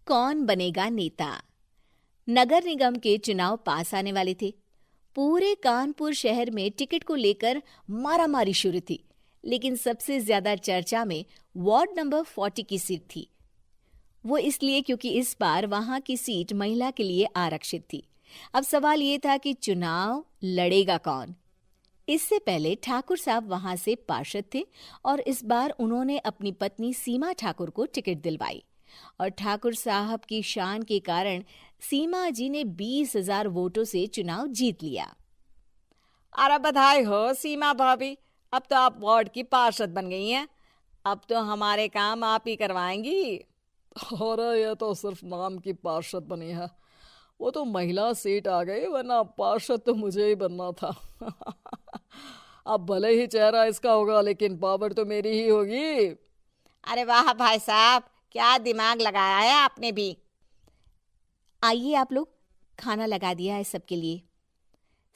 कौन बनेगा नेता। नगर निगम के चुनाव पास आने वाले थे। पूरे कानपुर शहर में टिकट को लेकर मारामारी शुरू थी, लेकिन सबसे ज्यादा चर्चा में वार्ड नंबर 40 की सीट थी। वो इसलिए क्योंकि इस बार वहां की सीट महिला के लिए आरक्षित थी। अब सवाल ये था कि चुनाव लड़ेगा कौन। इससे पहले ठाकुर साहब वहां से पार्षद थे और इस बार उन्होंने अपनी पत्नी सीमा ठाकुर को टिकट दिलवाई और ठाकुर साहब की शान के कारण सीमा जी ने 20,000 वोटों से चुनाव जीत लिया। अरे बधाई हो सीमा भाभी, अब तो आप वार्ड की पार्षद बन गई हैं। अब तो हमारे काम आप ही करवाएंगी। अरे ये तो सिर्फ नाम की पार्षद बनी है, वो तो महिला सीट आ गई, वरना पार्षद तो मुझे ही बनना था। अब भले ही चेहरा इसका होगा, लेकिन पावर तो मेरी ही होगी। अरे वाह भाई साहब, क्या दिमाग लगाया है आपने भी। आइए आप लोग, खाना लगा दिया है सबके लिए।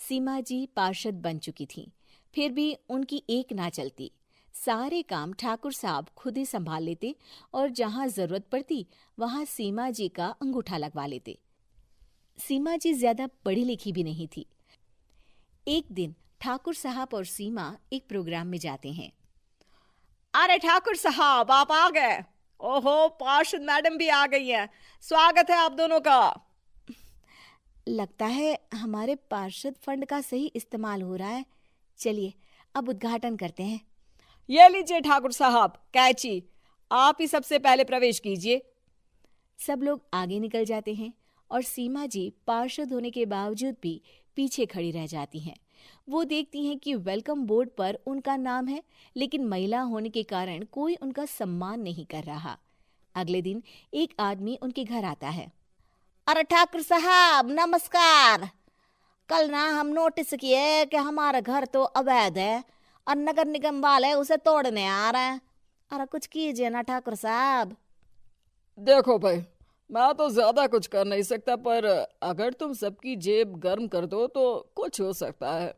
सीमा जी पार्षद बन चुकी थीं, फिर भी उनकी एक ना चलती। सारे काम ठाकुर साहब खुद ही संभाल लेते और जहां जरूरत पड़ती वहां सीमा जी का अंगूठा लगवा लेते। सीमा जी ज्यादा पढ़ी लिखी भी नहीं थी। एक दिन ठाकुर साहब और सीमा एक प्रोग्राम में जाते हैं। अरे ठाकुर साहब, आप आ गए। ओहो, पार्षद मैडम भी आ गई हैं। स्वागत है आप दोनों का। लगता है हमारे पार्षद फंड का सही इस्तेमाल हो रहा है। चलिए अब उद्घाटन करते हैं। ये लीजिए ठाकुर साहब कैची, आप ही सबसे पहले प्रवेश कीजिए। सब लोग आगे निकल जाते हैं और सीमा जी पार्षद होने के बावजूद भी पीछे खड़ी रह जाती हैं। वो देखती हैं कि वेलकम बोर्ड पर उनका नाम है, लेकिन महिला होने के कारण कोई उनका सम्मान नहीं कर रहा। अगले दिन एक आदमी उनके घर आता है। अरे ठाकुर साहब नमस्कार। कल ना हम नोटिस किए कि हमारा घर तो अवैध है और नगर निगम वाले उसे तोड़ने आ रहे हैं। अरे कुछ कीजिए ना ठाकुर साहब। देखो भाई, मैं तो ज्यादा कुछ कर नहीं सकता, पर अगर तुम सबकी जेब गर्म कर दो तो कुछ हो सकता है।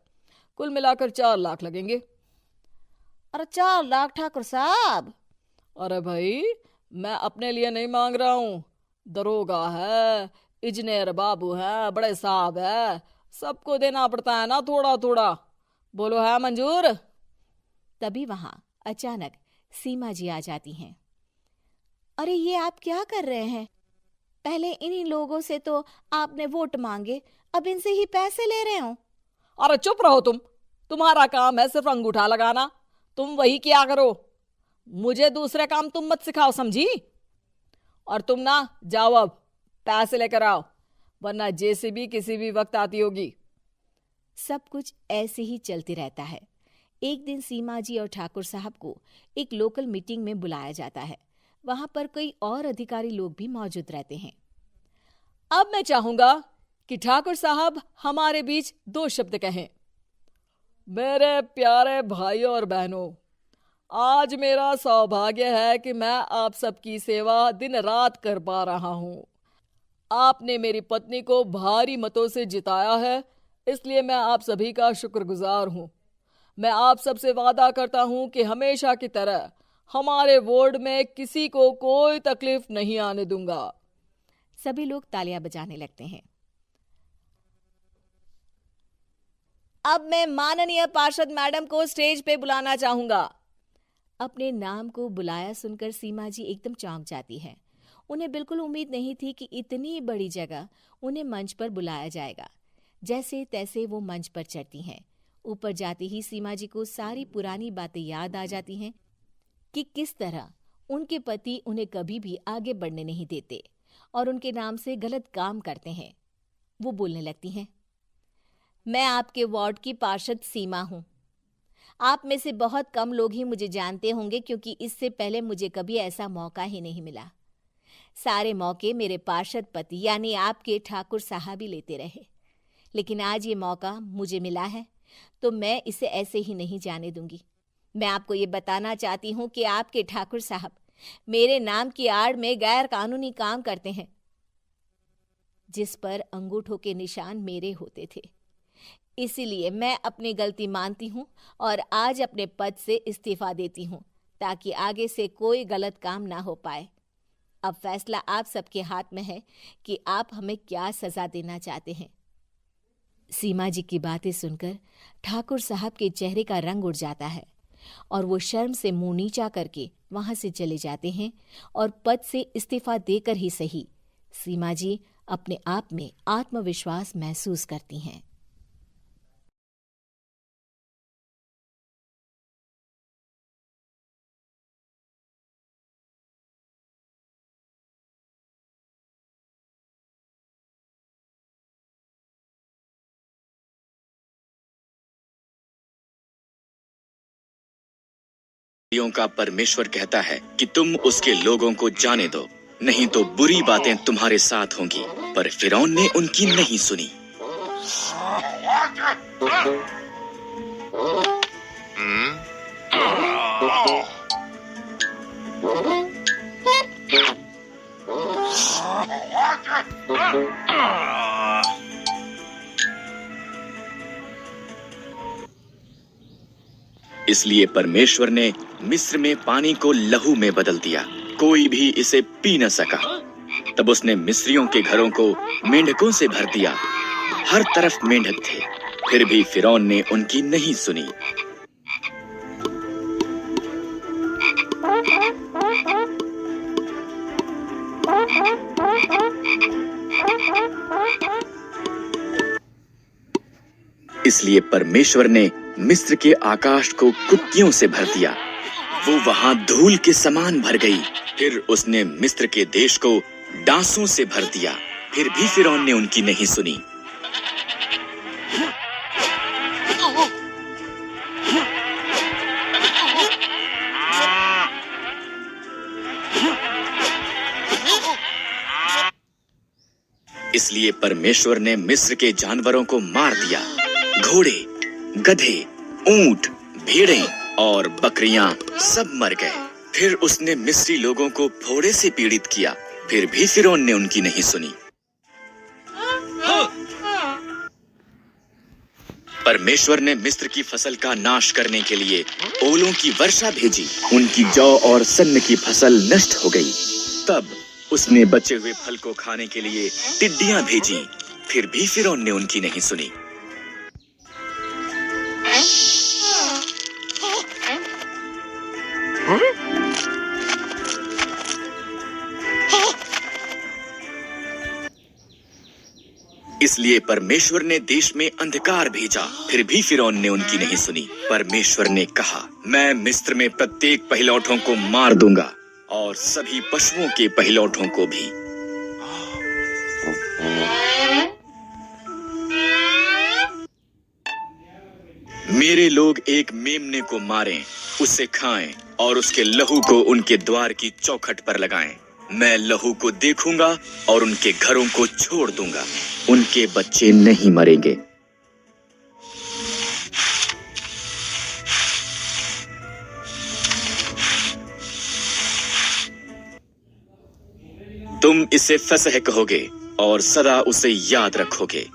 कुल मिलाकर 4 लाख लगेंगे। अरे 4 लाख ठाकुर साहब? अरे भाई, मैं अपने लिए नहीं मांग रहा हूँ। दरोगा है, इंजीनियर बाबू है, बड़े साहब है, सबको देना पड़ता है ना थोड़ा थोड़ा। बोलो है मंजूर? तभी वहां अचानक सीमा जी आ जाती हैं। अरे ये आप क्या कर रहे हैं? पहले इन्हीं लोगों से तो आपने वोट मांगे, अब इनसे ही पैसे ले रहे हो। अरे चुप रहो तुम। तुम्हारा काम है सिर्फ अंगूठा लगाना, तुम वही किया करो। मुझे दूसरे काम तुम मत सिखाओ, समझी? और तुम ना जाओ, अब पैसे लेकर आओ, वरना जेसीबी किसी भी वक्त आती होगी। सब कुछ ऐसे ही चलते रहता है। एक दिन सीमा जी और ठाकुर साहब को एक लोकल मीटिंग में बुलाया जाता है। वहां पर कई और अधिकारी लोग भी मौजूद रहते हैं। अब मैं चाहूंगा कि ठाकुर साहब हमारे बीच 2 शब्द कहें। मेरे प्यारे भाइयों और बहनों, आज मेरा सौभाग्य है कि मैं आप सबकी सेवा दिन रात कर पा रहा हूं। आपने मेरी पत्नी को भारी मतों से जिताया है, इसलिए मैं आप सभी का शुक्रगुजार हूं। मैं आप सबसे वादा करता हूं कि हमेशा की तरह हमारे वार्ड में किसी को कोई तकलीफ नहीं आने दूंगा। सभी लोग तालियां बजाने लगते हैं। अब मैं माननीय पार्षद मैडम को स्टेज पे बुलाना चाहूंगा। अपने नाम को बुलाया सुनकर सीमा जी एकदम चौंक जाती है। उन्हें बिल्कुल उम्मीद नहीं थी कि इतनी बड़ी जगह उन्हें मंच पर बुलाया जाएगा। जैसे तैसे वो मंच पर चढ़ती हैं। ऊपर जाते ही सीमा जी को सारी पुरानी बातें याद आ जाती हैं कि किस तरह उनके पति उन्हें कभी भी आगे बढ़ने नहीं देते और उनके नाम से गलत काम करते हैं। वो बोलने लगती हैं। मैं आपके वार्ड की पार्षद सीमा हूं। आप में से बहुत कम लोग ही मुझे जानते होंगे, क्योंकि इससे पहले मुझे कभी ऐसा मौका ही नहीं मिला। सारे मौके मेरे पार्षद पति यानी आपके ठाकुर साहब ही लेते रहे, लेकिन आज ये मौका मुझे मिला है तो मैं इसे ऐसे ही नहीं जाने दूंगी। मैं आपको ये बताना चाहती हूँ कि आपके ठाकुर साहब मेरे नाम की आड़ में गैर कानूनी काम करते हैं, जिस पर अंगूठों के निशान मेरे होते थे। इसीलिए मैं अपनी गलती मानती हूँ और आज अपने पद से इस्तीफा देती हूँ, ताकि आगे से कोई गलत काम ना हो पाए। अब फैसला आप सबके हाथ में है कि आप हमें क्या सजा देना चाहते हैं। सीमा जी की बातें सुनकर ठाकुर साहब के चेहरे का रंग उड़ जाता है और वो शर्म से मुंह नीचा करके वहां से चले जाते हैं और पद से इस्तीफा देकर ही सही सीमा जी अपने आप में आत्मविश्वास महसूस करती हैं। का परमेश्वर कहता है कि तुम उसके लोगों को जाने दो, नहीं तो बुरी बातें तुम्हारे साथ होंगी। पर फिरौन ने उनकी नहीं सुनी। इसलिए परमेश्वर ने मिस्र में पानी को लहू में बदल दिया, कोई भी इसे पी न सका। तब उसने मिस्रियों के घरों को मेंढकों से भर दिया, हर तरफ मेंढक थे, फिर भी फिरौन ने उनकी नहीं सुनी। इसलिए परमेश्वर ने मिस्र के आकाश को कुक्कियों से भर दिया, वो वहां धूल के समान भर गई। फिर उसने मिस्र के देश को डांसों से भर दिया, फिर भी फिरौन ने उनकी नहीं सुनी। इसलिए परमेश्वर ने मिस्र के जानवरों को मार दिया, घोड़े, गधे, ऊंट, भेड़ें और बकरियां सब मर गए। फिर उसने मिस्री लोगों को फोड़े से पीड़ित किया, फिर भी फिरौन ने उनकी नहीं सुनी। परमेश्वर ने मिस्र की फसल का नाश करने के लिए ओलों की वर्षा भेजी, उनकी जौ और सन्न की फसल नष्ट हो गई। तब उसने बचे हुए फल को खाने के लिए टिड्डियां भेजी, फिर भी फिरौन ने उनकी नहीं सुनी। इसलिए परमेश्वर ने देश में अंधकार भेजा, फिर भी फिरौन ने उनकी नहीं सुनी। परमेश्वर ने कहा, मैं मिस्र में प्रत्येक पहिलौठों को मार दूंगा और सभी पशुओं के पहिलौठों को भी। मेरे लोग एक मेमने को मारें, उसे खाएं और उसके लहू को उनके द्वार की चौखट पर लगाएं। मैं लहू को देखूंगा और उनके घरों को छोड़ दूंगा, उनके बच्चे नहीं मरेंगे। तुम इसे फसह कहोगे और सदा उसे याद रखोगे।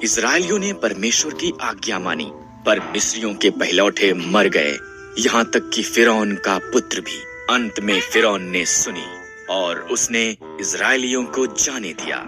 इस्राएलियों ने परमेश्वर की आज्ञा मानी, पर मिस्रियों के पहिलौठे मर गए, यहाँ तक कि फिरौन का पुत्र भी। अंत में फिरौन ने सुनी और उसने इस्राएलियों को जाने दिया।